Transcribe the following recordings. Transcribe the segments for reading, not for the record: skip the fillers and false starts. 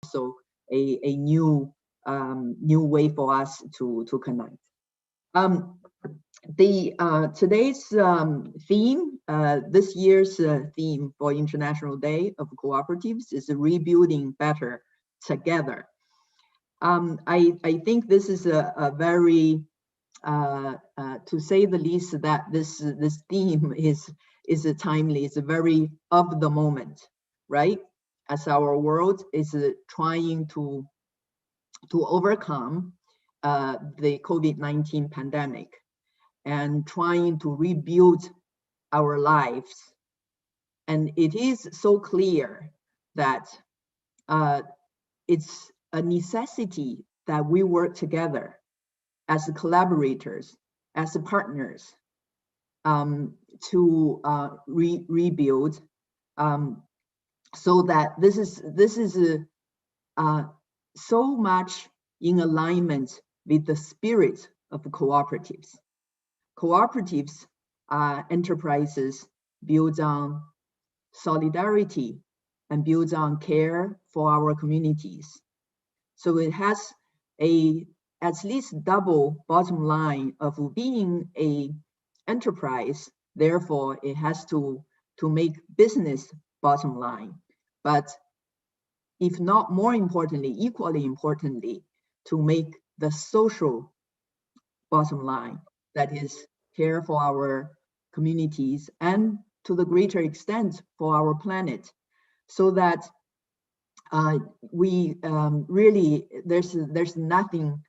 also a new way for us to connect. Today's theme, this year's theme for International Day of Cooperatives is rebuilding better together. I think this is a very, to say the least, that this theme is timely. It's very of the moment, right? As our world is trying to overcome the COVID-19 pandemic and trying to rebuild our lives. And it is so clear that it's a necessity that we work together as collaborators, as partners, to rebuild, so that this is so much in alignment with the spirit of cooperatives. Cooperatives are enterprises built on solidarity and built on care for our communities. So it has at least double bottom line of being a enterprise. Therefore, it has to make business bottom line. But if not more importantly, equally importantly, to make the social bottom line, that is care for our communities and to the greater extent for our planet, so that we really, there's nothing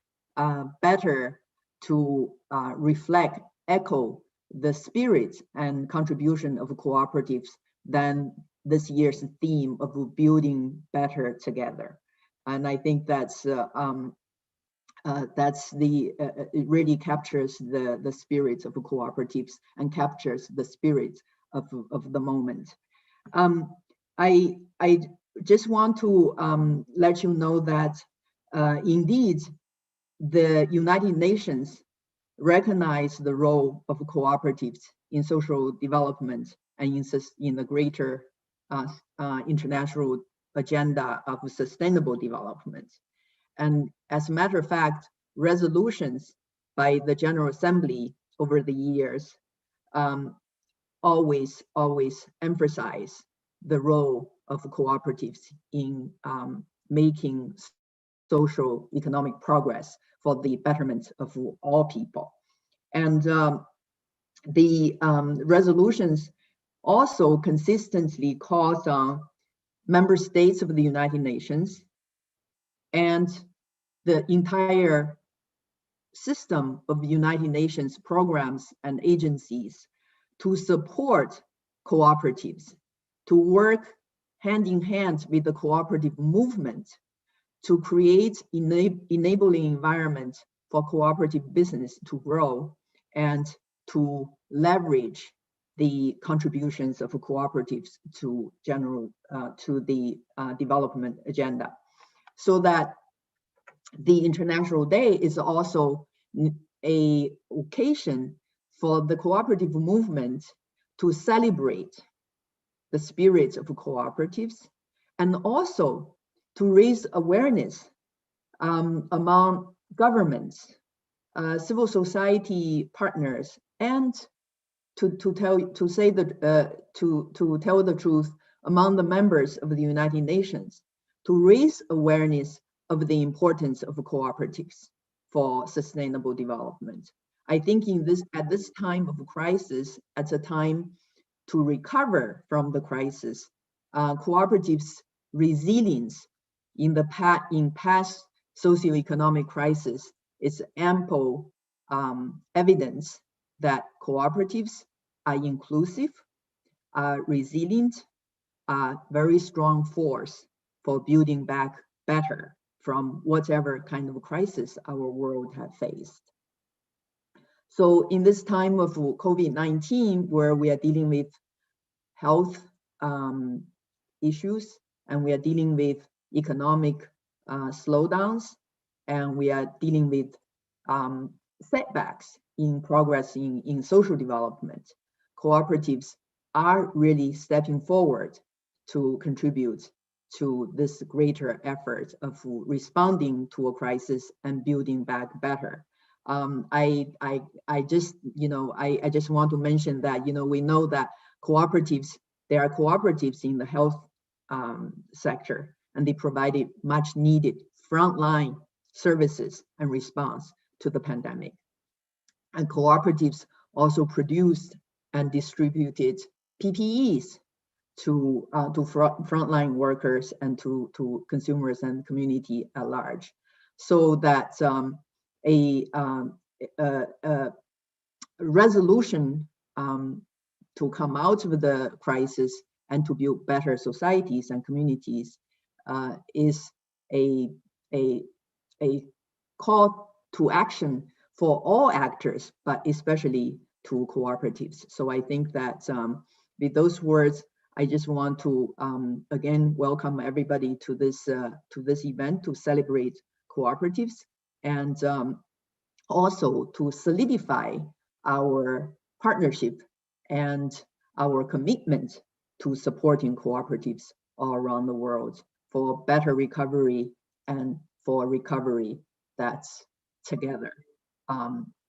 better to reflect, echo the spirit and contribution of cooperatives than this year's theme of building better together. And I think that's it really captures the spirit of cooperatives and captures the spirit of the moment. I just want to let you know that indeed the United Nations recognize the role of cooperatives in social development and in the greater international agenda of sustainable development. And as a matter of fact, resolutions by the General Assembly over the years always emphasize the role of cooperatives in making social economic progress for the betterment of all people. And the resolutions also consistently calls on member states of the United Nations and the entire system of United Nations programs and agencies to support cooperatives, to work hand in hand with the cooperative movement to create enabling environment for cooperative business to grow and to leverage the contributions of cooperatives to the development agenda, so that the International Day is also a occasion for the cooperative movement to celebrate the spirit of cooperatives and also to raise awareness among governments, civil society partners, and to tell the truth among the members of the United Nations, to raise awareness of the importance of cooperatives for sustainable development. I think at this time of crisis, at a time to recover from the crisis, cooperatives' resilience in past socioeconomic crisis is ample evidence that cooperatives are inclusive, are resilient, are very strong force for building back better from whatever kind of crisis our world has faced. So in this time of COVID-19, where we are dealing with health issues, and we are dealing with economic slowdowns, and we are dealing with setbacks in progress in social development, cooperatives are really stepping forward to contribute to this greater effort of responding to a crisis and building back better. I just, I just want to mention that, we know that there are cooperatives in the health sector, and they provided much needed frontline services and response to the pandemic. And cooperatives also produced and distributed PPEs to frontline workers and to consumers and community at large, so that a resolution to come out of the crisis and to build better societies and communities is a call to action for all actors, but especially to cooperatives. So I think that with those words, I just want to again welcome everybody to this event to celebrate cooperatives, and also to solidify our partnership and our commitment to supporting cooperatives all around the world for better recovery and for recovery that's together,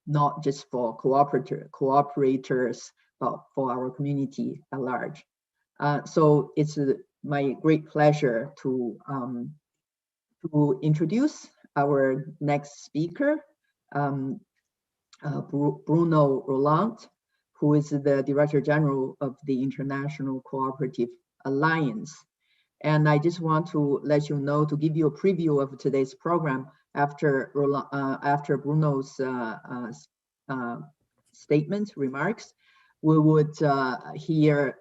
not just for cooperators, but for our community at large. So it's my great pleasure to introduce our next speaker, Bruno Roland, who is the Director General of the International Cooperative Alliance. And I just want to let you know, to give you a preview of today's program, after Bruno's statement, remarks, we would hear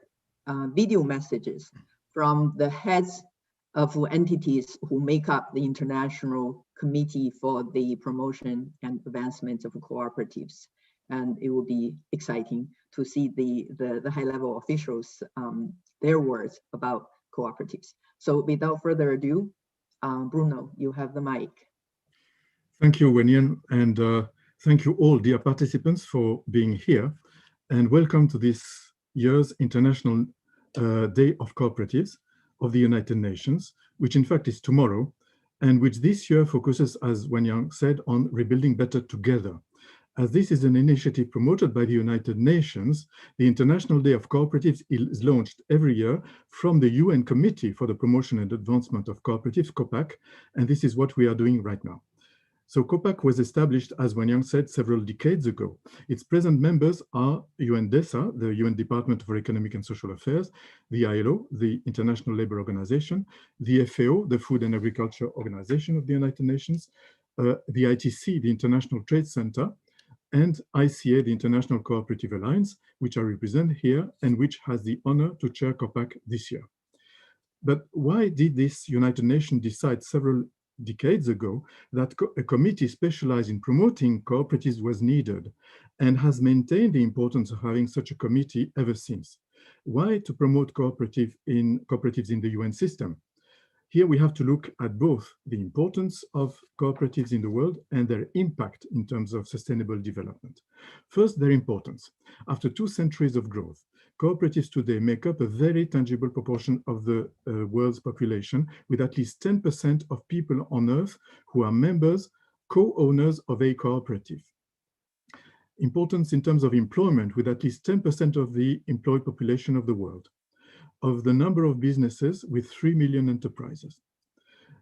video messages from the heads of entities who make up the International Committee for the Promotion and Advancement of Cooperatives. And it will be exciting to see the high-level officials, their words about cooperatives. So without further ado, Bruno, you have the mic. Thank you, Wenyan, and thank you all, dear participants, for being here, and welcome to this year's International Day of Cooperatives of the United Nations, which in fact is tomorrow, and which this year focuses, as Wenyan said, on rebuilding better together. As this is an initiative promoted by the United Nations, the International Day of Cooperatives is launched every year from the UN Committee for the Promotion and Advancement of Cooperatives, COPAC, and this is what we are doing right now. So COPAC was established, as Wenyan said, several decades ago. Its present members are UNDESA, the UN Department for Economic and Social Affairs, the ILO, the International Labour Organization, the FAO, the Food and Agriculture Organization of the United Nations, the ITC, the International Trade Center, and ICA, the International Cooperative Alliance, which I represent here and which has the honor to chair COPAC this year. But why did this United Nations decide several decades ago that a committee specialized in promoting cooperatives was needed, and has maintained the importance of having such a committee ever since? Why to promote cooperatives in the UN system? Here we have to look at both the importance of cooperatives in the world and their impact in terms of sustainable development. First, their importance. After 2 centuries of growth, cooperatives today make up a very tangible proportion of the world's population, with at least 10% of people on Earth who are members, co-owners of a cooperative. Importance in terms of employment, with at least 10% of the employed population of the world. Of the number of businesses with 3 million enterprises.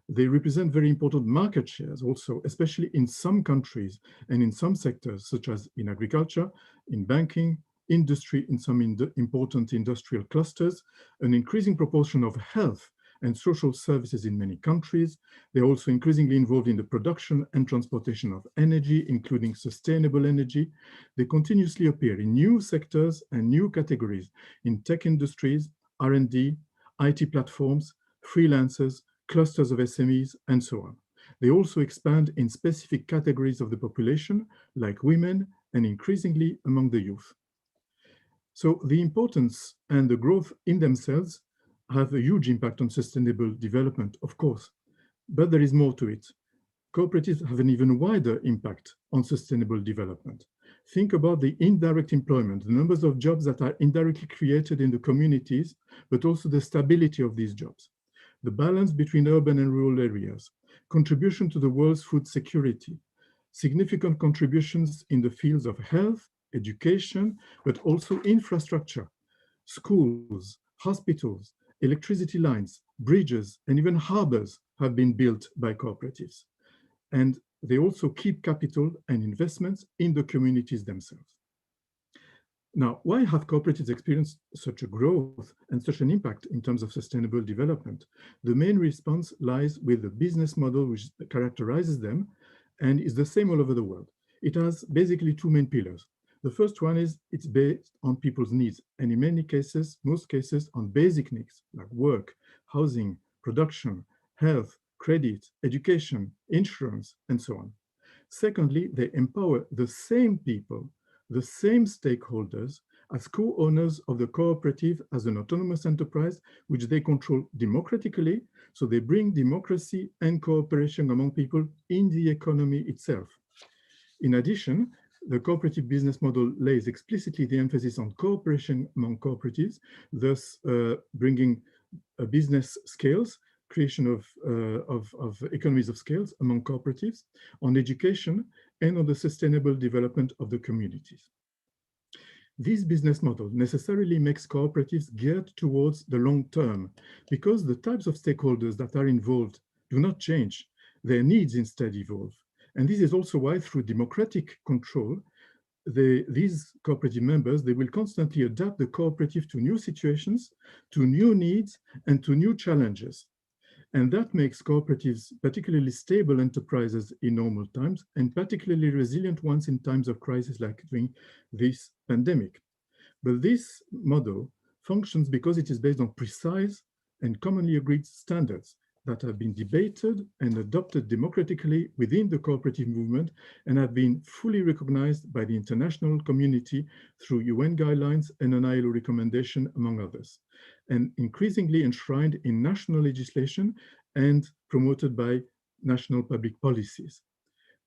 They represent very important market shares also, especially in some countries and in some sectors, such as in agriculture, in banking, industry, in some important industrial clusters, an increasing proportion of health and social services in many countries. They're also increasingly involved in the production and transportation of energy, including sustainable energy. They continuously appear in new sectors and new categories in tech industries, R&D, IT platforms, freelancers, clusters of SMEs, and so on. They also expand in specific categories of the population, like women, and increasingly among the youth. So the importance and the growth in themselves have a huge impact on sustainable development, of course, but there is more to it. Cooperatives have an even wider impact on sustainable development. Think about the indirect employment, the numbers of jobs that are indirectly created in the communities, but also the stability of these jobs. the balance between urban and rural areas, contribution to the world's food security, significant contributions in the fields of health, education, but also infrastructure, schools, hospitals, electricity lines, bridges, and even harbors have been built by cooperatives. And they also keep capital and investments in the communities themselves. Now, why have cooperatives experienced such a growth and such an impact in terms of sustainable development? The main response lies with the business model which characterizes them and is the same all over the world. It has basically two main pillars. The first one is it's based on people's needs, and in many cases, most cases, on basic needs like work, housing, production, health, credit, education, insurance, and so on. Secondly, they empower the same people, the same stakeholders as co-owners of the cooperative as an autonomous enterprise, which they control democratically. So they bring democracy and cooperation among people in the economy itself. In addition, the cooperative business model lays explicitly the emphasis on cooperation among cooperatives, thus bringing business scales, creation of economies of scales among cooperatives, on education, and on the sustainable development of the communities. This business model necessarily makes cooperatives geared towards the long term because the types of stakeholders that are involved do not change. Their needs instead evolve. And this is also why through democratic control, these cooperative members, they will constantly adapt the cooperative to new situations, to new needs, and to new challenges. And that makes cooperatives particularly stable enterprises in normal times and particularly resilient ones in times of crisis like during this pandemic. But this model functions because it is based on precise and commonly agreed standards that have been debated and adopted democratically within the cooperative movement and have been fully recognized by the international community through UN guidelines and an ILO recommendation, among others, and increasingly enshrined in national legislation and promoted by national public policies.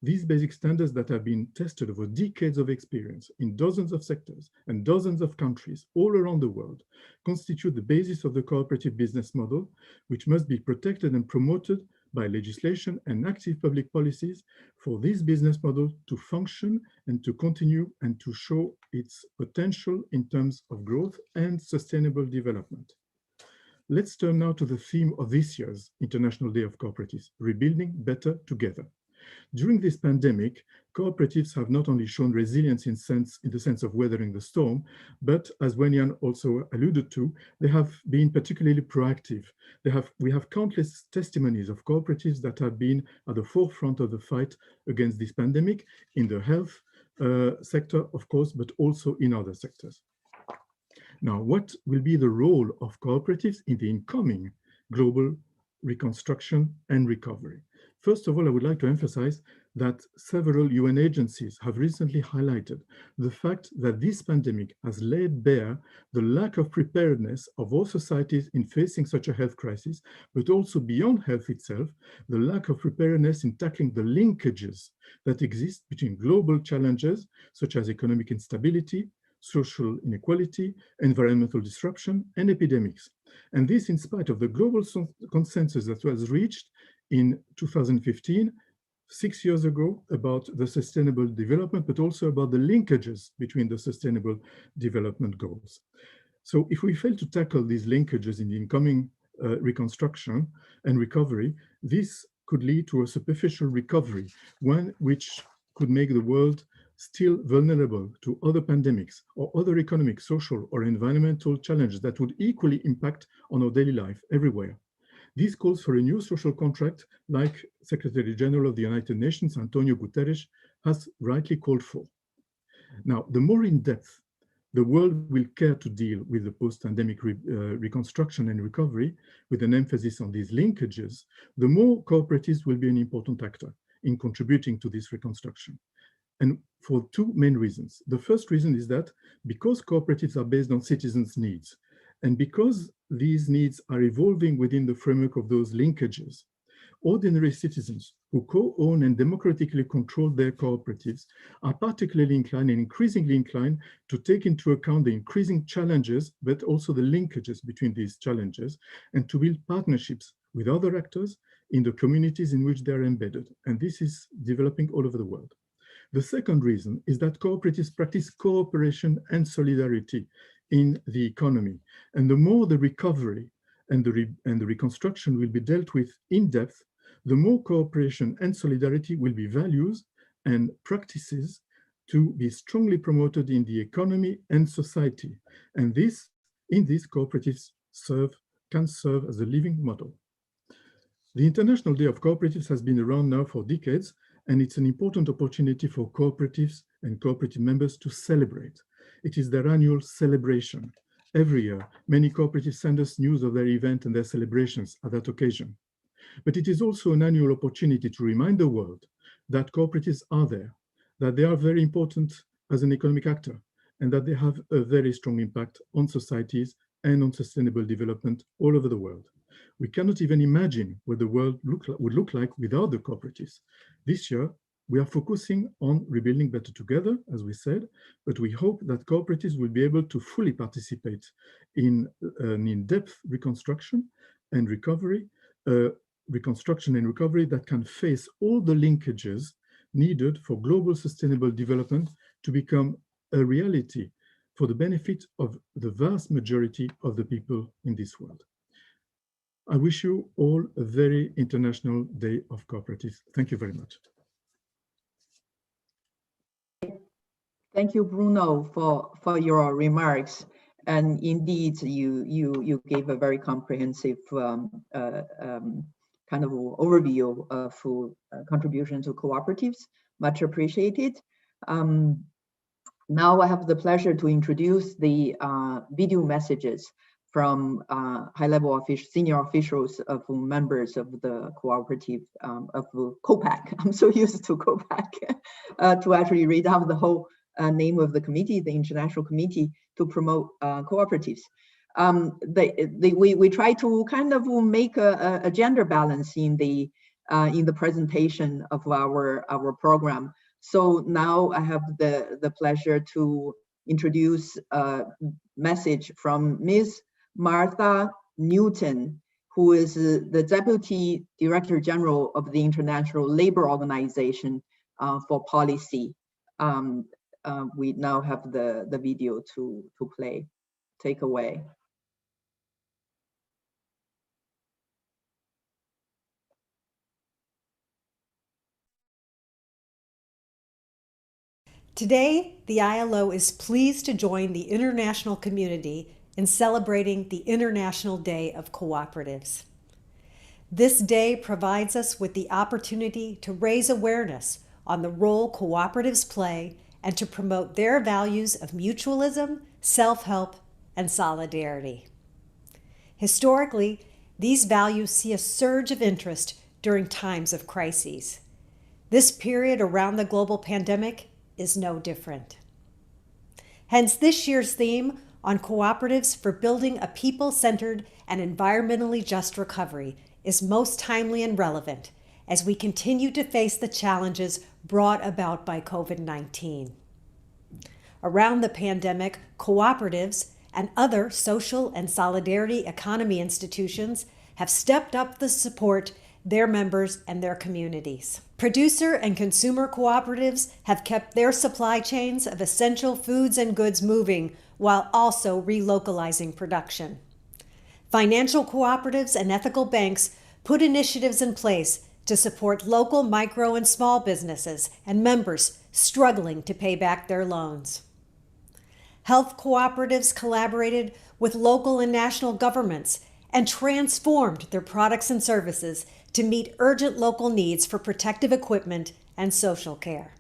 These basic standards that have been tested over decades of experience in dozens of sectors and dozens of countries all around the world constitute the basis of the cooperative business model, which must be protected and promoted by legislation and active public policies for this business model to function and to continue and to show its potential in terms of growth and sustainable development. Let's turn now to the theme of this year's International Day of Cooperatives, Rebuilding Better Together. During this pandemic, cooperatives have not only shown resilience in the sense of weathering the storm, but as Wenyan also alluded to, they have been particularly proactive. We have countless testimonies of cooperatives that have been at the forefront of the fight against this pandemic in the health sector, of course, but also in other sectors. Now, what will be the role of cooperatives in the incoming global reconstruction and recovery? First of all, I would like to emphasize that several UN agencies have recently highlighted the fact that this pandemic has laid bare the lack of preparedness of all societies in facing such a health crisis, but also beyond health itself, the lack of preparedness in tackling the linkages that exist between global challenges such as economic instability, social inequality, environmental disruption, and epidemics. And this in spite of the global consensus that was reached in 2015, 6 years ago, about the sustainable development, but also about the linkages between the sustainable development goals. So if we fail to tackle these linkages in the incoming reconstruction and recovery, this could lead to a superficial recovery, one which could make the world still vulnerable to other pandemics or other economic, social, or environmental challenges that would equally impact on our daily life everywhere. This calls for a new social contract like Secretary General of the United Nations, Antonio Guterres, has rightly called for. Now, the more in depth the world will care to deal with the post-pandemic reconstruction and recovery, with an emphasis on these linkages, the more cooperatives will be an important actor in contributing to this reconstruction. And for two main reasons. The first reason is that because cooperatives are based on citizens' needs, and because these needs are evolving within the framework of those linkages, ordinary citizens who co-own and democratically control their cooperatives are particularly inclined and increasingly inclined to take into account the increasing challenges, but also the linkages between these challenges, and to build partnerships with other actors in the communities in which they are embedded. And this is developing all over the world. The second reason is that cooperatives practice cooperation and solidarity in the economy. And the more the recovery and the reconstruction will be dealt with in depth, the more cooperation and solidarity will be values and practices to be strongly promoted in the economy and society. And in this, cooperatives can serve as a living model. The International Day of Cooperatives has been around now for decades, and it's an important opportunity for cooperatives and cooperative members to celebrate. It is their annual celebration. Every year, many cooperatives send us news of their event and their celebrations at that occasion. But it is also an annual opportunity to remind the world that cooperatives are there, that they are very important as an economic actor, and that they have a very strong impact on societies and on sustainable development all over the world. We cannot even imagine what the world would look like without the cooperatives. This year, we are focusing on rebuilding better together, as we said, but we hope that cooperatives will be able to fully participate in an in-depth reconstruction and recovery, that can face all the linkages needed for global sustainable development to become a reality for the benefit of the vast majority of the people in this world. I wish you all a very International Day of Cooperatives. Thank you very much. Thank you, Bruno, for your remarks. And indeed, you gave a very comprehensive kind of overview of contribution to cooperatives. Much appreciated. Now I have the pleasure to introduce the video messages from high-level senior officials of members of the cooperative of COPAC. I'm so used to COPAC to actually read out the whole name of the committee, the International Committee to Promote Cooperatives. We try to kind of make a gender balance in the presentation of our program. So now I have the pleasure to introduce a message from Ms. Martha Newton, who is the Deputy Director General of the International Labour Organization for Policy. We now have the video to play. Take away. Today, the ILO is pleased to join the international community in celebrating the International Day of Cooperatives. This day provides us with the opportunity to raise awareness on the role cooperatives play and to promote their values of mutualism, self-help, and solidarity. Historically, these values see a surge of interest during times of crises. This period around the global pandemic is no different. Hence, this year's theme on cooperatives for building a people-centered and environmentally just recovery is most timely and relevant as we continue to face the challenges brought about by COVID-19. Around the pandemic, cooperatives and other social and solidarity economy institutions have stepped up to support their members and their communities. Producer and consumer cooperatives have kept their supply chains of essential foods and goods moving while also relocalizing production. Financial cooperatives and ethical banks put initiatives in place to support local micro and small businesses and members struggling to pay back their loans. Health cooperatives collaborated with local and national governments and transformed their products and services to meet urgent local needs for protective equipment and social care.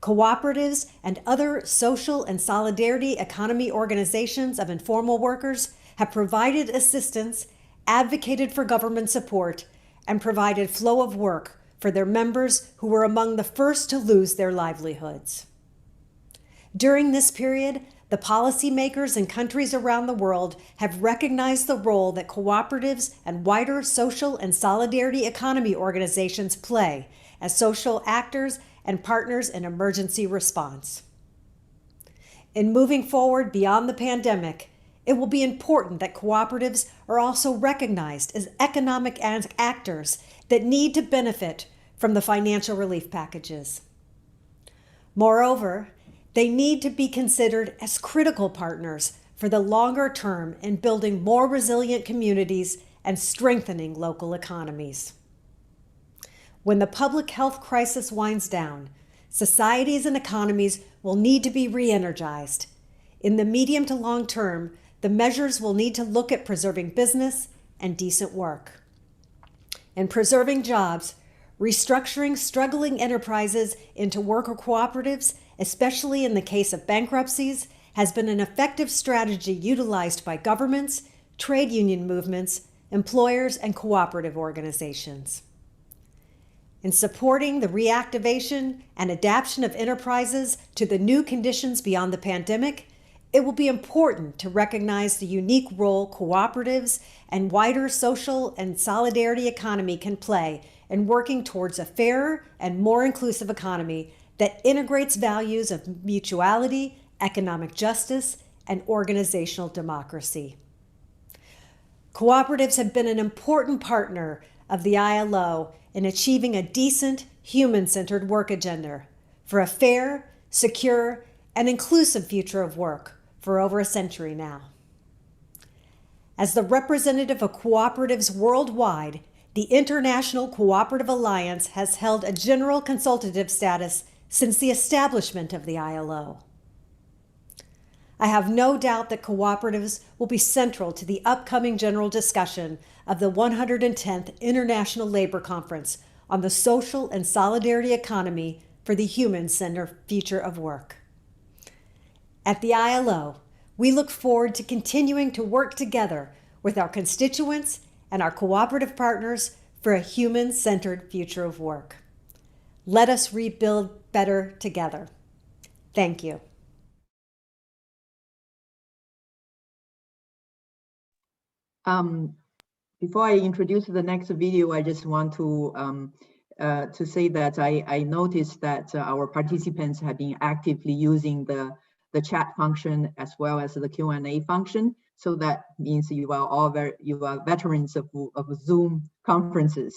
Cooperatives and other social and solidarity economy organizations of informal workers have provided assistance, advocated for government support, and provided flow of work for their members who were among the first to lose their livelihoods. During this period, the policymakers in countries around the world have recognized the role that cooperatives and wider social and solidarity economy organizations play as social actors and partners in emergency response. In moving forward beyond the pandemic, it will be important that cooperatives are also recognized as economic actors that need to benefit from the financial relief packages. Moreover, they need to be considered as critical partners for the longer term in building more resilient communities and strengthening local economies. When the public health crisis winds down, societies and economies will need to be re-energized. In the medium to long term, the measures will need to look at preserving business and decent work. In preserving jobs, restructuring struggling enterprises into worker cooperatives, especially in the case of bankruptcies, has been an effective strategy utilized by governments, trade union movements, employers, and cooperative organizations. In supporting the reactivation and adaptation of enterprises to the new conditions beyond the pandemic, it will be important to recognize the unique role cooperatives and wider social and solidarity economy can play in working towards a fairer and more inclusive economy that integrates values of mutuality, economic justice, and organizational democracy. Cooperatives have been an important partner of the ILO in achieving a decent, human-centered work agenda for a fair, secure, and inclusive future of work for over a century now. As the representative of cooperatives worldwide, the International Cooperative Alliance has held a general consultative status since the establishment of the ILO. I have no doubt that cooperatives will be central to the upcoming general discussion of the 110th International Labor Conference on the Social and Solidarity Economy for the Human-Centered Future of Work. At the ILO, we look forward to continuing to work together with our constituents and our cooperative partners for a human-centered future of work. Let us rebuild better together. Thank you. Before I introduce the next video, I just want to say that I noticed that our participants have been actively using the chat function as well as the Q&A function. So that means you are all veterans of Zoom conferences.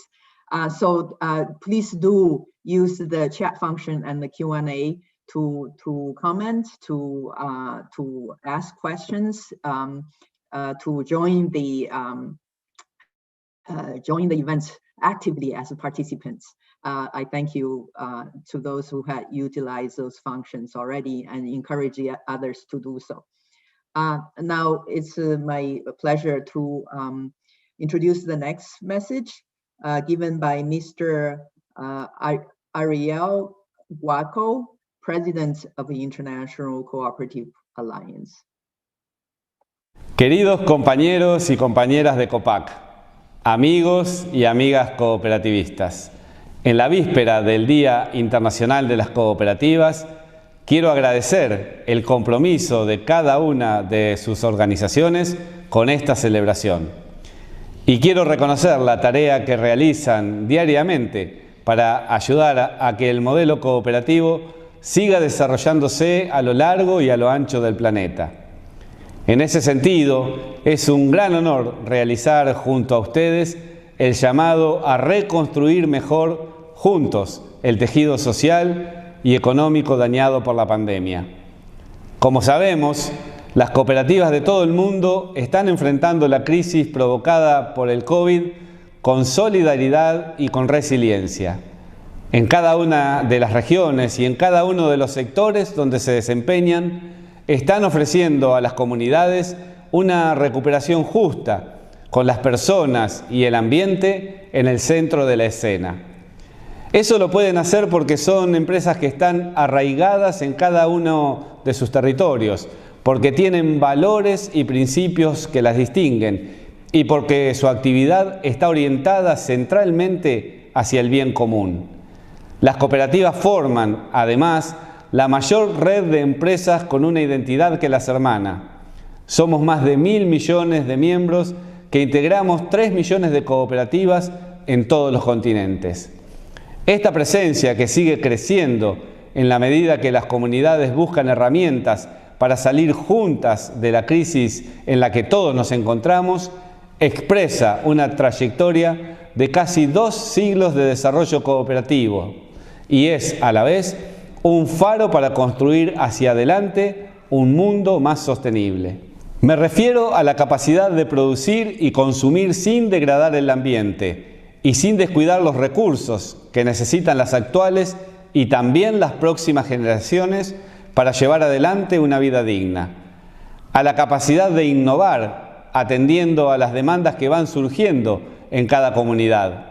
So please do use the chat function and the Q&A to comment, to ask questions, to join the event actively as participants. I thank you to those who had utilized those functions already and encourage others to do so. Now it's my pleasure to introduce the next message given by Mr. Ariel Guaco, President of the International Cooperative Alliance. Queridos compañeros y compañeras de COPAC, amigos y amigas cooperativistas, en la víspera del Día Internacional de las Cooperativas, quiero agradecer el compromiso de cada una de sus organizaciones con esta celebración. Y quiero reconocer la tarea que realizan diariamente para ayudar a que el modelo cooperativo siga desarrollándose a lo largo y a lo ancho del planeta. En ese sentido, es un gran honor realizar junto a ustedes el llamado a reconstruir mejor juntos el tejido social y económico dañado por la pandemia. Como sabemos, las cooperativas de todo el mundo están enfrentando la crisis provocada por el COVID con solidaridad y con resiliencia. En cada una de las regiones y en cada uno de los sectores donde se desempeñan, están ofreciendo a las comunidades una recuperación justa, con las personas y el ambiente en el centro de la escena. Eso lo pueden hacer porque son empresas que están arraigadas en cada uno de sus territorios, porque tienen valores y principios que las distinguen y porque su actividad está orientada centralmente hacia el bien común. Las cooperativas forman, además, la mayor red de empresas con una identidad que las hermana. Somos más de 1.000 millones de miembros que integramos 3 millones de cooperativas en todos los continentes. Esta presencia, que sigue creciendo en la medida que las comunidades buscan herramientas para salir juntas de la crisis en la que todos nos encontramos, expresa una trayectoria de casi 2 siglos de desarrollo cooperativo y es, a la vez, un faro para construir hacia adelante un mundo más sostenible. Me refiero a la capacidad de producir y consumir sin degradar el ambiente y sin descuidar los recursos que necesitan las actuales y también las próximas generaciones para llevar adelante una vida digna. A la capacidad de innovar, atendiendo a las demandas que van surgiendo en cada comunidad.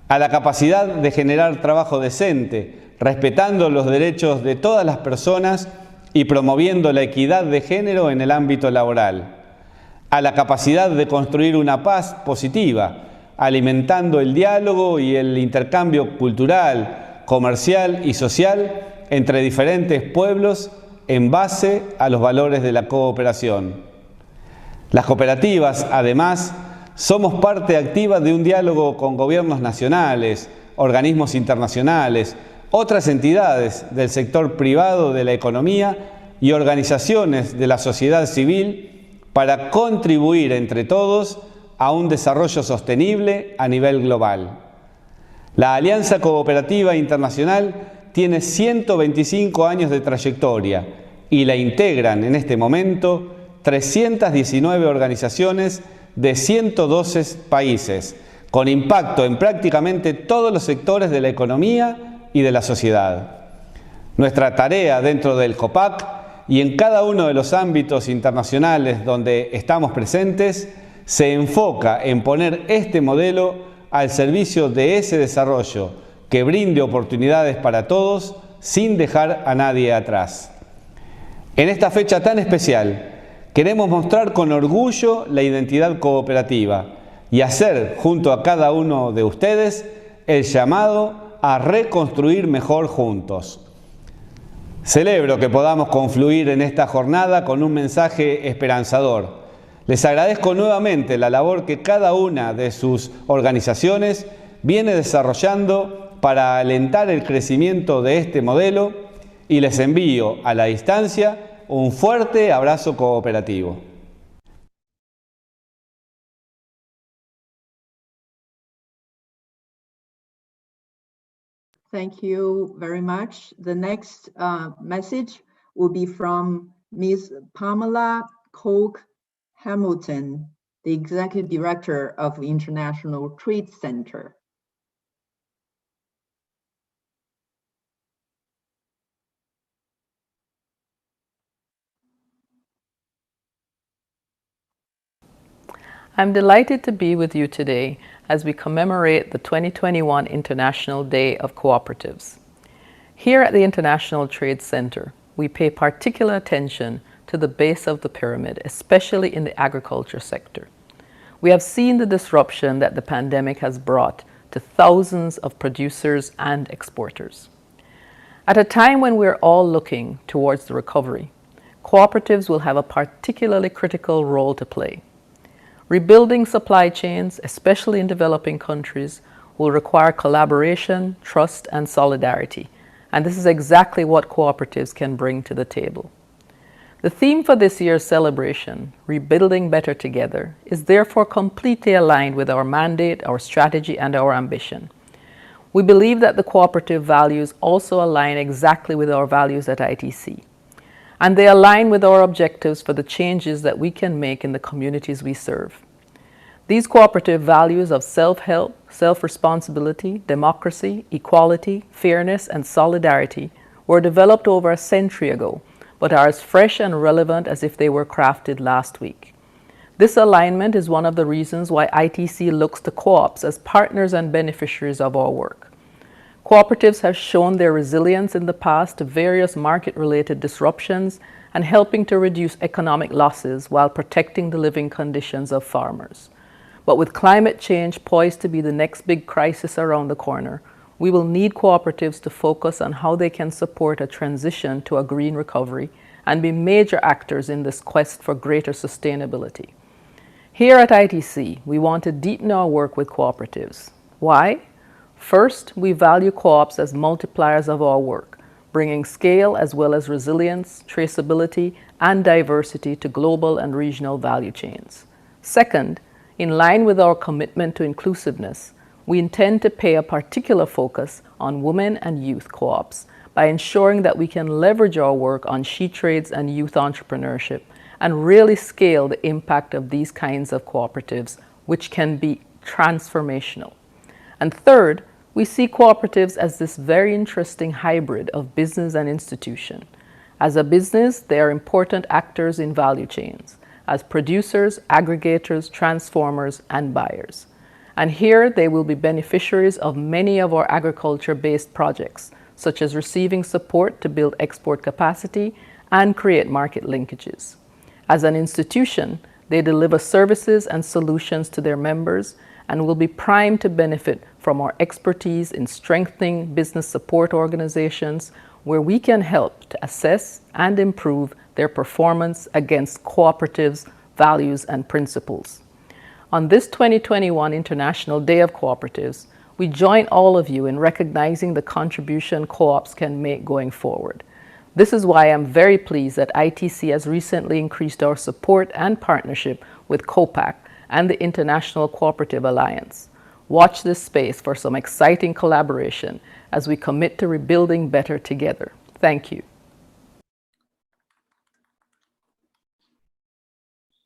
A la capacidad de generar trabajo decente, respetando los derechos de todas las personas y promoviendo la equidad de género en el ámbito laboral. A la capacidad de construir una paz positiva, alimentando el diálogo y el intercambio cultural, comercial y social entre diferentes pueblos en base a los valores de la cooperación. Las cooperativas, además, somos parte activa de un diálogo con gobiernos nacionales, organismos internacionales, otras entidades del sector privado de la economía y organizaciones de la sociedad civil para contribuir entre todos a un desarrollo sostenible a nivel global. La Alianza Cooperativa Internacional tiene 125 años de trayectoria y la integran en este momento 319 organizaciones de 112 países, con impacto en prácticamente todos los sectores de la economía y de la sociedad. Nuestra tarea dentro del COPAC y en cada uno de los ámbitos internacionales donde estamos presentes se enfoca en poner este modelo al servicio de ese desarrollo que brinde oportunidades para todos sin dejar a nadie atrás. En esta fecha tan especial, queremos mostrar con orgullo la identidad cooperativa y hacer junto a cada uno de ustedes el llamado a reconstruir mejor juntos. Celebro que podamos confluir en esta jornada con un mensaje esperanzador. Les agradezco nuevamente la labor que cada una de sus organizaciones viene desarrollando para alentar el crecimiento de este modelo y les envío a la distancia un fuerte abrazo cooperativo. Thank you very much. The next message will be from Ms. Pamela Koch Hamilton, the Executive Director of the International Trade Center. I'm delighted to be with you today as we commemorate the 2021 International Day of Cooperatives. Here at the International Trade Center, we pay particular attention to the base of the pyramid, especially in the agriculture sector. We have seen the disruption that the pandemic has brought to thousands of producers and exporters. At a time when we're all looking towards the recovery, cooperatives will have a particularly critical role to play. Rebuilding supply chains, especially in developing countries, will require collaboration, trust, and solidarity. And this is exactly what cooperatives can bring to the table. The theme for this year's celebration, Rebuilding Better Together, is therefore completely aligned with our mandate, our strategy, and our ambition. We believe that the cooperative values also align exactly with our values at ITC. And they align with our objectives for the changes that we can make in the communities we serve. These cooperative values of self-help, self-responsibility, democracy, equality, fairness, and solidarity were developed over a century ago, but are as fresh and relevant as if they were crafted last week. This alignment is one of the reasons why ITC looks to co-ops as partners and beneficiaries of our work. Cooperatives have shown their resilience in the past to various market-related disruptions and helping to reduce economic losses while protecting the living conditions of farmers. But with climate change poised to be the next big crisis around the corner, we will need cooperatives to focus on how they can support a transition to a green recovery and be major actors in this quest for greater sustainability. Here at ITC, we want to deepen our work with cooperatives. Why? First, we value co-ops as multipliers of our work, bringing scale as well as resilience, traceability, and diversity to global and regional value chains. Second, in line with our commitment to inclusiveness, we intend to pay a particular focus on women and youth co-ops by ensuring that we can leverage our work on she trades and youth entrepreneurship and really scale the impact of these kinds of cooperatives, which can be transformational. And third, we see cooperatives as this very interesting hybrid of business and institution. As a business, they are important actors in value chains, as producers, aggregators, transformers, and buyers. And here they will be beneficiaries of many of our agriculture-based projects, such as receiving support to build export capacity and create market linkages. As an institution, they deliver services and solutions to their members and will be primed to benefit from our expertise in strengthening business support organizations where we can help to assess and improve their performance against cooperatives' values and principles. On this 2021 International Day of Cooperatives, we join all of you in recognizing the contribution co-ops can make going forward. This is why I'm very pleased that ITC has recently increased our support and partnership with COPAC and the International Cooperative Alliance. Watch this space for some exciting collaboration as we commit to rebuilding better together. Thank you.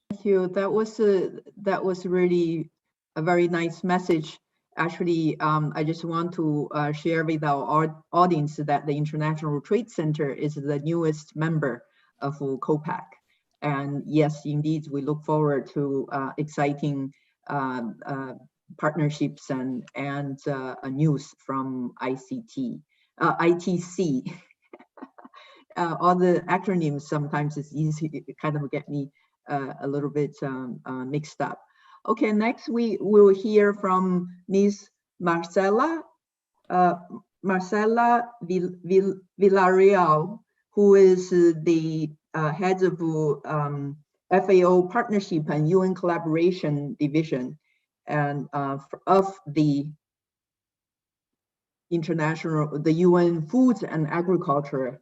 Thank you. That was really a very nice message. Actually, I just want to share with our audience that the International Trade Center is the newest member of COPAC. And yes, indeed, we look forward to exciting partnerships and news from ITC. All the acronyms sometimes it's easy, it kind of get me a little bit mixed up. Okay, next we will hear from Ms. Marcela Villarreal, who is the head of FAO Partnership and UN Collaboration Division and of the UN Food and Agriculture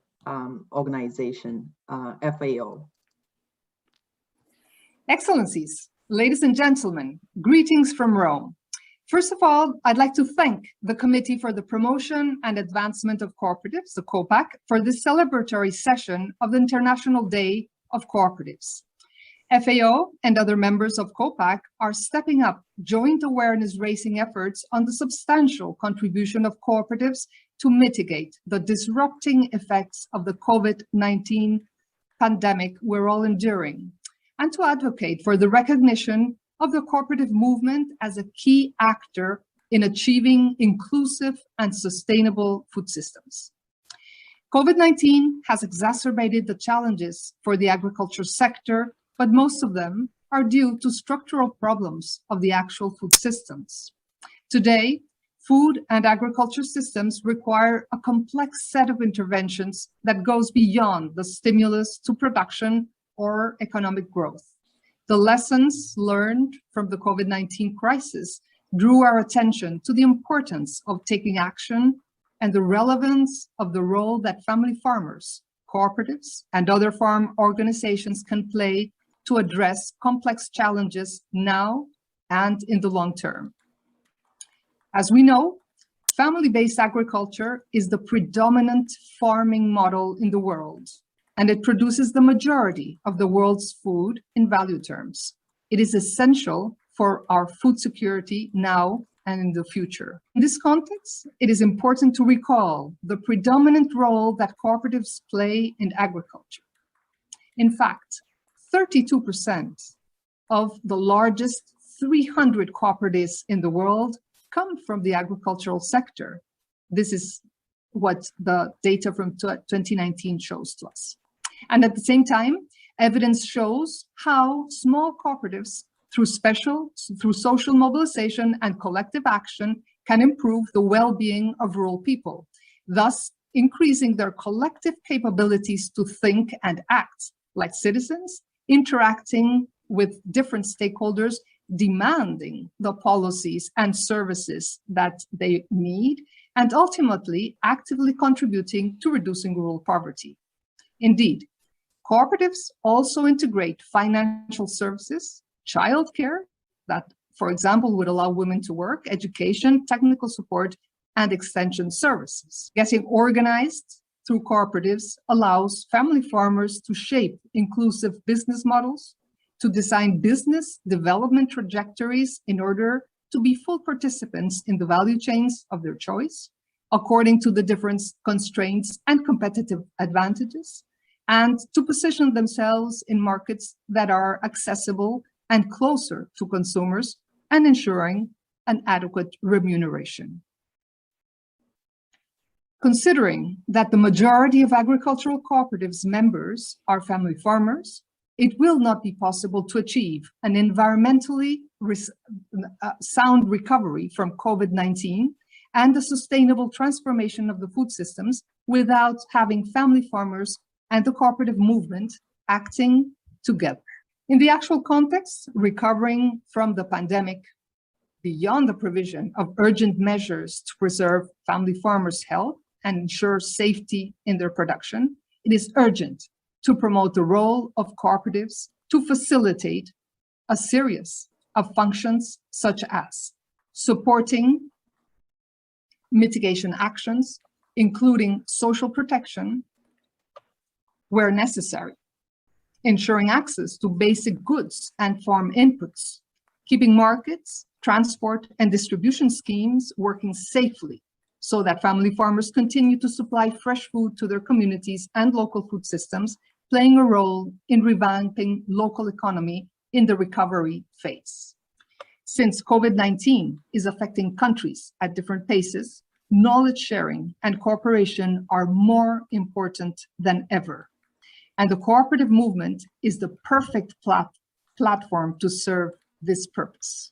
Organization, FAO. Excellencies, ladies and gentlemen, greetings from Rome. First of all, I'd like to thank the Committee for the Promotion and Advancement of Cooperatives, the COPAC, for this celebratory session of the International Day of Cooperatives. FAO and other members of COPAC are stepping up joint awareness-raising efforts on the substantial contribution of cooperatives to mitigate the disrupting effects of the COVID-19 pandemic we're all enduring, and to advocate for the recognition of the cooperative movement as a key actor in achieving inclusive and sustainable food systems. COVID-19 has exacerbated the challenges for the agriculture sector, but most of them are due to structural problems of the actual food systems. Today, food and agriculture systems require a complex set of interventions that goes beyond the stimulus to production or economic growth. The lessons learned from the COVID-19 crisis drew our attention to the importance of taking action and the relevance of the role that family farmers, cooperatives, and other farm organizations can play to address complex challenges now and in the long term. As we know, family-based agriculture is the predominant farming model in the world, and it produces the majority of the world's food in value terms. It is essential for our food security now and in the future. In this context, it is important to recall the predominant role that cooperatives play in agriculture. In fact, 32% of the largest 300 cooperatives in the world come from the agricultural sector. This is what the data from 2019 shows to us. And at the same time, evidence shows how small cooperatives, through social mobilization and collective action, can improve the well-being of rural people, thus increasing their collective capabilities to think and act like citizens, interacting with different stakeholders, demanding the policies and services that they need, and ultimately actively contributing to reducing rural poverty. Indeed, cooperatives also integrate financial services, childcare, that, for example, would allow women to work, education, technical support, and extension services. Getting organized through cooperatives allows family farmers to shape inclusive business models, to design business development trajectories in order to be full participants in the value chains of their choice, according to the different constraints and competitive advantages, and to position themselves in markets that are accessible and closer to consumers and ensuring an adequate remuneration. Considering that the majority of agricultural cooperatives members are family farmers, it will not be possible to achieve an environmentally sound recovery from COVID-19 and the sustainable transformation of the food systems without having family farmers and the cooperative movement acting together. In the actual context, recovering from the pandemic, beyond the provision of urgent measures to preserve family farmers' health and ensure safety in their production, it is urgent to promote the role of cooperatives to facilitate a series of functions such as supporting mitigation actions, including social protection where necessary, ensuring access to basic goods and farm inputs, keeping markets, transport, and distribution schemes working safely so that family farmers continue to supply fresh food to their communities and local food systems, playing a role in revamping local economy in the recovery phase. Since COVID-19 is affecting countries at different paces, knowledge sharing and cooperation are more important than ever. And the cooperative movement is the perfect platform to serve this purpose.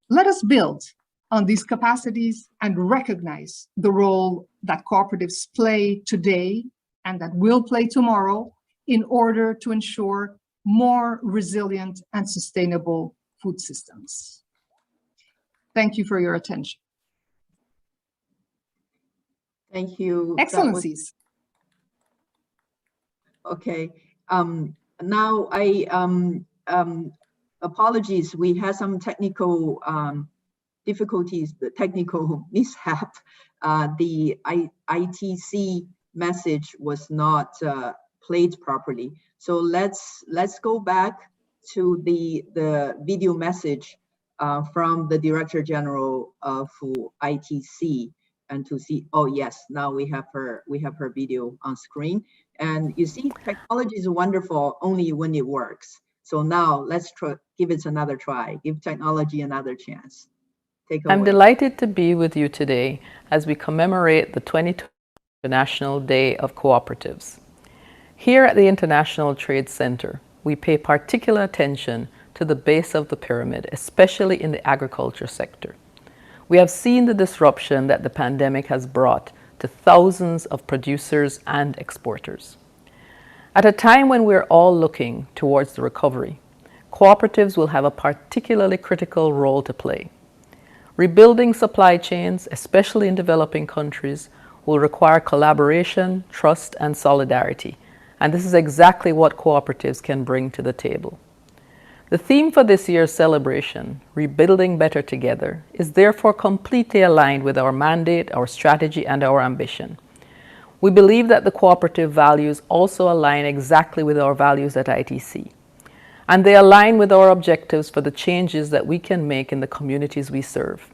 Let us build on these capacities and recognize the role that cooperatives play today and that will play tomorrow in order to ensure more resilient and sustainable food systems. Thank you for your attention. Thank you. Excellencies. Okay. Now apologies. We had some technical difficulties, the technical mishap. The ITC message was not played properly. So let's go back to the video message from the Director General of ITC, and to see, oh yes, now we have her video on screen. And you see, technology is wonderful only when it works. So now let's give it another try, give technology another chance. Take away. I'm delighted to be with you today as we commemorate the 2020 International Day of Cooperatives. Here at the International Trade Center, we pay particular attention to the base of the pyramid, especially in the agriculture sector. We have seen the disruption that the pandemic has brought to thousands of producers and exporters. At a time when we're all looking towards the recovery, cooperatives will have a particularly critical role to play. Rebuilding supply chains, especially in developing countries, will require collaboration, trust, and solidarity. And this is exactly what cooperatives can bring to the table. The theme for this year's celebration, Rebuilding Better Together, is therefore completely aligned with our mandate, our strategy, and our ambition. We believe that the cooperative values also align exactly with our values at ITC. And they align with our objectives for the changes that we can make in the communities we serve.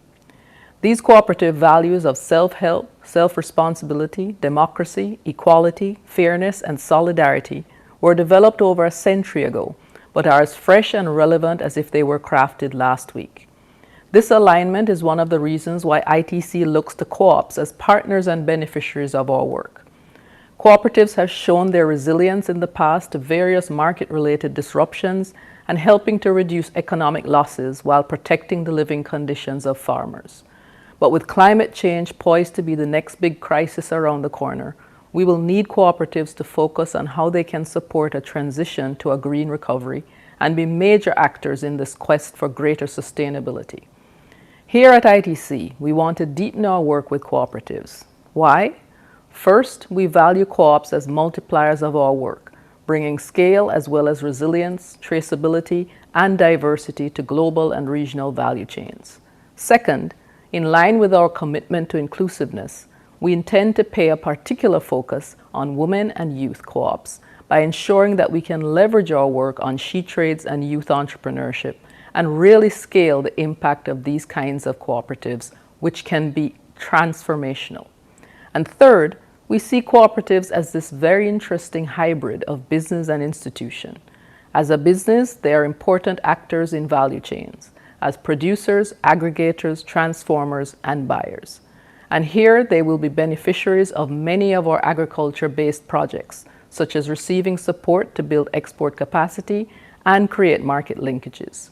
These cooperative values of self-help, self-responsibility, democracy, equality, fairness, and solidarity were developed over a century ago, but are as fresh and relevant as if they were crafted last week. This alignment is one of the reasons why ITC looks to co-ops as partners and beneficiaries of our work. Cooperatives have shown their resilience in the past to various market-related disruptions and helping to reduce economic losses while protecting the living conditions of farmers. But with climate change poised to be the next big crisis around the corner, we will need cooperatives to focus on how they can support a transition to a green recovery and be major actors in this quest for greater sustainability. Here at ITC, we want to deepen our work with cooperatives. Why? First, we value co-ops as multipliers of our work, bringing scale as well as resilience, traceability, and diversity to global and regional value chains. Second, in line with our commitment to inclusiveness, we intend to pay a particular focus on women and youth co-ops by ensuring that we can leverage our work on she trades and youth entrepreneurship and really scale the impact of these kinds of cooperatives, which can be transformational. And third, we see cooperatives as this very interesting hybrid of business and institution. As a business, they are important actors in value chains, as producers, aggregators, transformers, and buyers. And here they will be beneficiaries of many of our agriculture-based projects, such as receiving support to build export capacity and create market linkages.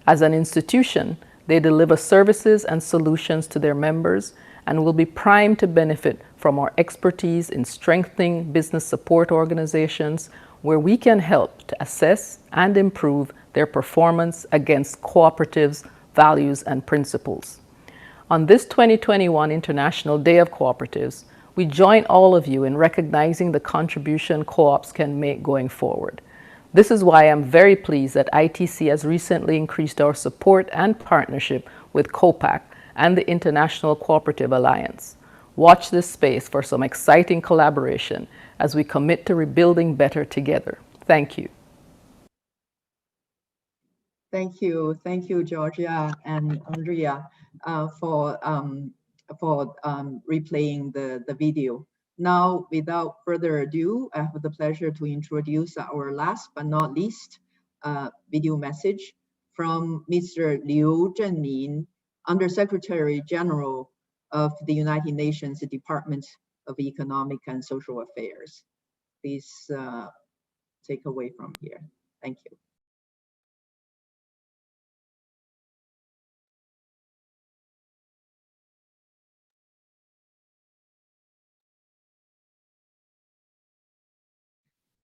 As an institution, they deliver services and solutions to their members and will be primed to benefit from our expertise in strengthening business support organizations where we can help to assess and improve their performance against cooperatives' values and principles. On this 2021 International Day of Cooperatives, we join all of you in recognizing the contribution co-ops can make going forward. This is why I'm very pleased that ITC has recently increased our support and partnership with COPAC and the International Cooperative Alliance. Watch this space for some exciting collaboration as we commit to rebuilding better together. Thank you. Thank you, Georgia and Andrea, for replaying the video. Now, without further ado, I have the pleasure to introduce our last but not least video message from Mr. Liu Zhenmin, Undersecretary General of the United Nations Department of Economic and Social Affairs. Please take away from here. Thank you.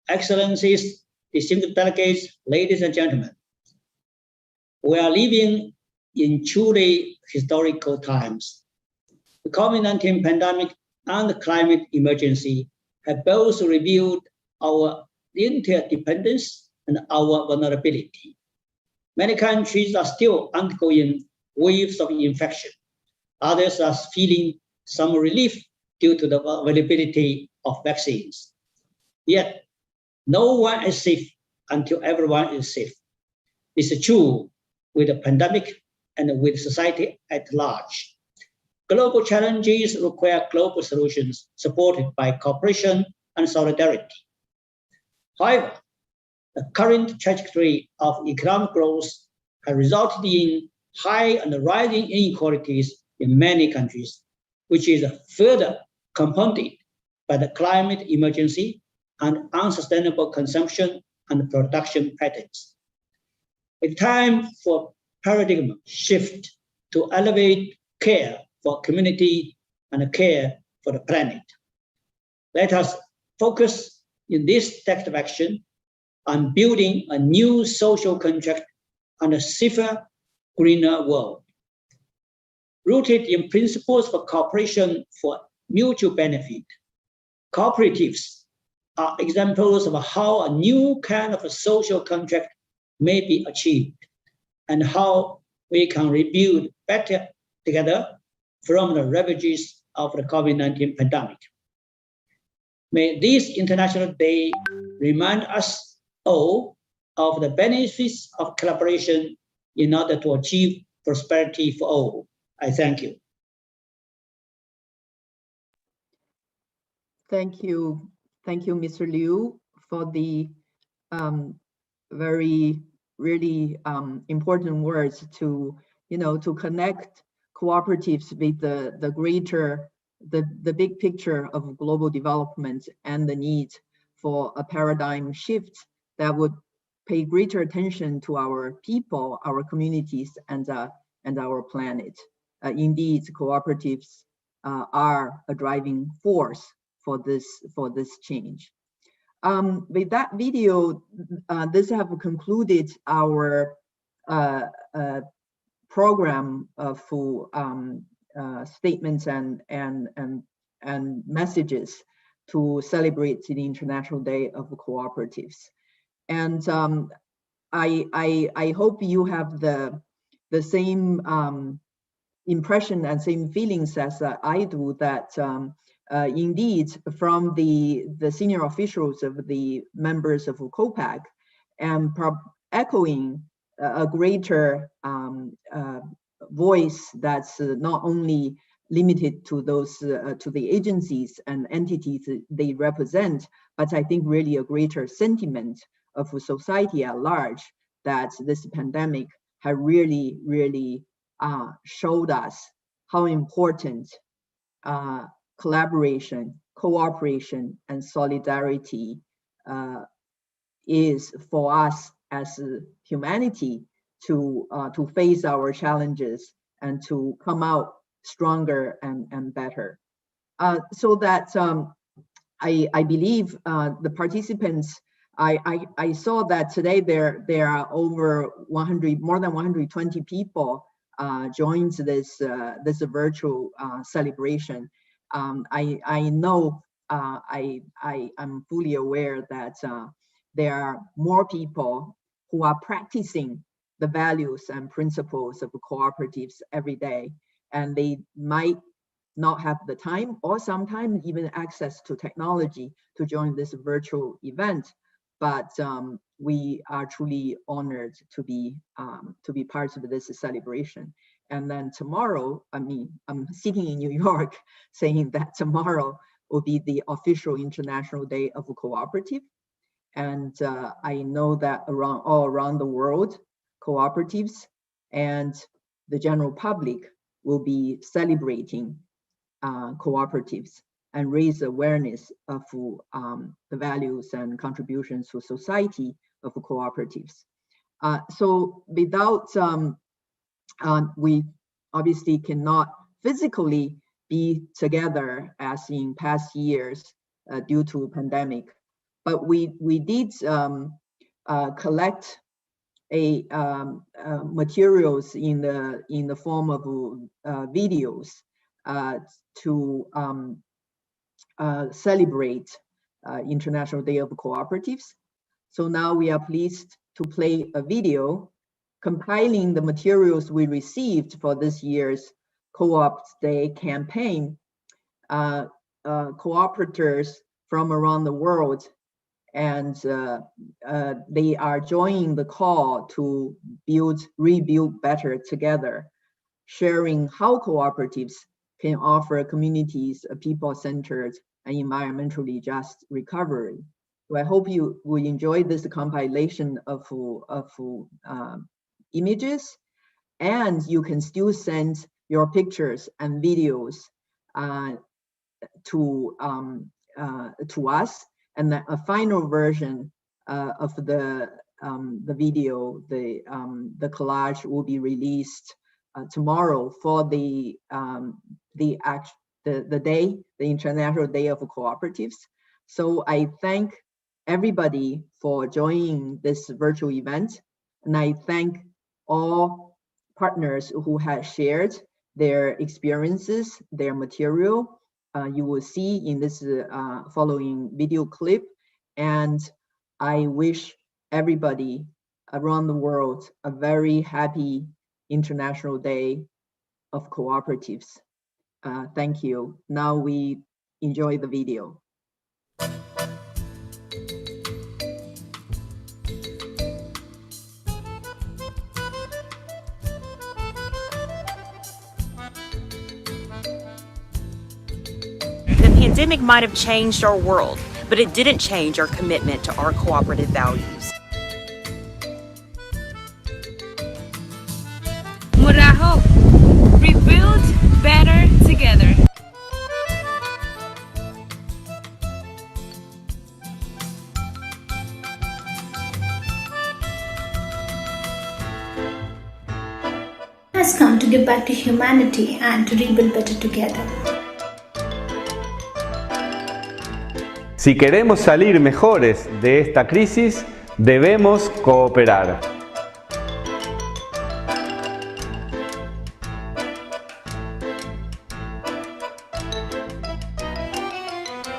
Excellencies, distinguished delegates, ladies and gentlemen, we are living in truly historical times. The COVID-19 pandemic and the climate emergency have both revealed our interdependence and our vulnerability. Many countries are still undergoing waves of infection. Others are feeling some relief due to the availability of vaccines. Yet, no one is safe until everyone is safe. This is true with the pandemic and with society at large. Global challenges require global solutions supported by cooperation and solidarity. However, the current trajectory of economic growth has resulted in high and rising inequalities in many countries, which is further compounded by the climate emergency and unsustainable consumption and production patterns. It's time for paradigm shift to elevate care for community and care for the planet. Let us focus in this text of action on building a new social contract and a safer, greener world. Rooted in principles for cooperation for mutual benefit, cooperatives are examples of how a new kind of a social contract may be achieved and how we can rebuild better together from the ravages of the COVID-19 pandemic. May this International Day remind us all of the benefits of collaboration in order to achieve prosperity for all. I thank you. Thank you, Mr. Liu, for the very really important words to connect cooperatives with the greater the big picture of global development and the need for a paradigm shift that would pay greater attention to our people, our communities, and our planet. indeed cooperatives are a driving force for this change. With that video, this have concluded our program for statements and messages to celebrate the International Day of Cooperatives. And I hope you have the same impression and same feelings as I do, that indeed from the senior officials of the members of COPAC, and echoing a greater voice that's not only limited to those to the agencies and entities they represent, but I think really a greater sentiment of society at large, that this pandemic has really showed us how important collaboration, cooperation, and solidarity is for us as humanity to face our challenges and to come out stronger and better. So that I believe the participants, I saw that today there are over more than 120 people joined this virtual celebration. I know I'm fully aware that there are more people who are practicing the values and principles of cooperatives every day, and they might not have the time or sometimes even access to technology to join this virtual event. But we are truly honored to be part of this celebration. And then tomorrow, I'm sitting in New York saying that tomorrow will be the official International Day of Cooperative. And I know that all around the world, cooperatives and the general public will be celebrating cooperatives and raise awareness of the values and contributions to society of cooperatives. So without, we obviously cannot physically be together as in past years due to pandemic, but we did collect materials in the form of videos to celebrate International Day of Cooperatives. So now we are pleased to play a video compiling the materials we received for this year's Co-op Day campaign. Cooperators from around the world, and they are joining the call to rebuild better together, sharing how cooperatives can offer communities a people-centered and environmentally just recovery. So I hope you will enjoy this compilation of images, and you can still send your pictures and videos to us, and then a final version of the video, the collage, will be released tomorrow for the day, the International Day of Cooperatives. So I thank everybody for joining this virtual event, and I thank all partners who have shared their experiences, their material. You will see in this following video clip, and I wish everybody around the world a very happy International Day of Cooperatives. Thank you. Now we enjoy the video. The pandemic might have changed our world, but it didn't change our commitment to our cooperative values. Muraho, rebuild better together. Has has come to give back to humanity and to rebuild better together. Si queremos salir mejores de esta crisis, debemos cooperar.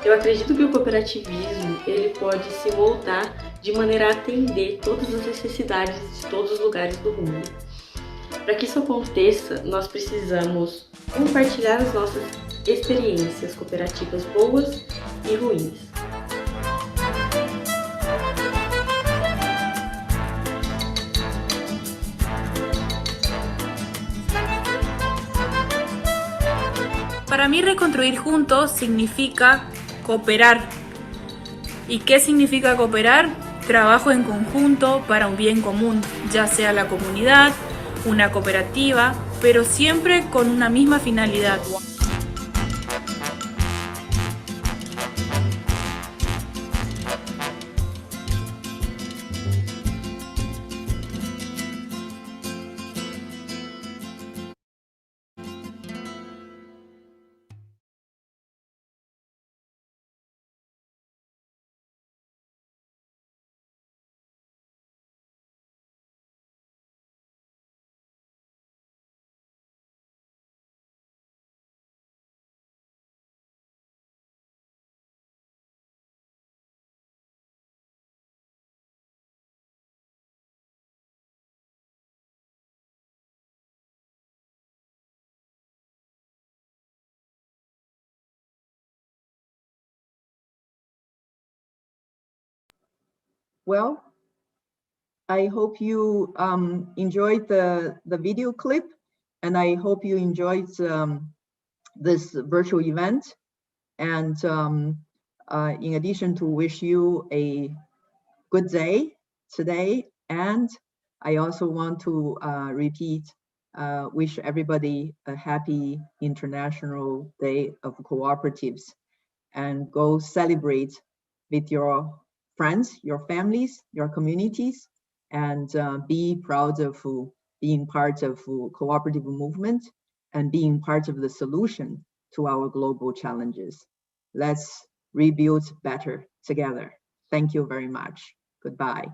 Eu acredito que o cooperativismo ele pode se moldar de maneira a atender todas as necessidades de todos os lugares do mundo. Para que isso aconteça, nós precisamos compartilhar as nossas experiências cooperativas boas e ruins. Para mí, reconstruir juntos significa cooperar. ¿Y qué significa cooperar? Trabajo en conjunto para un bien común, ya sea la comunidad, una cooperativa, pero siempre con una misma finalidad. Well, I hope you enjoyed the video clip, and I hope you enjoyed this virtual event. And in addition to wish you a good day today, and I also want to repeat, wish everybody a happy International Day of Cooperatives, and go celebrate with your friends, your families, your communities, and be proud of being part of cooperative movement and being part of the solution to our global challenges. Let's rebuild better together. Thank you very much. Goodbye.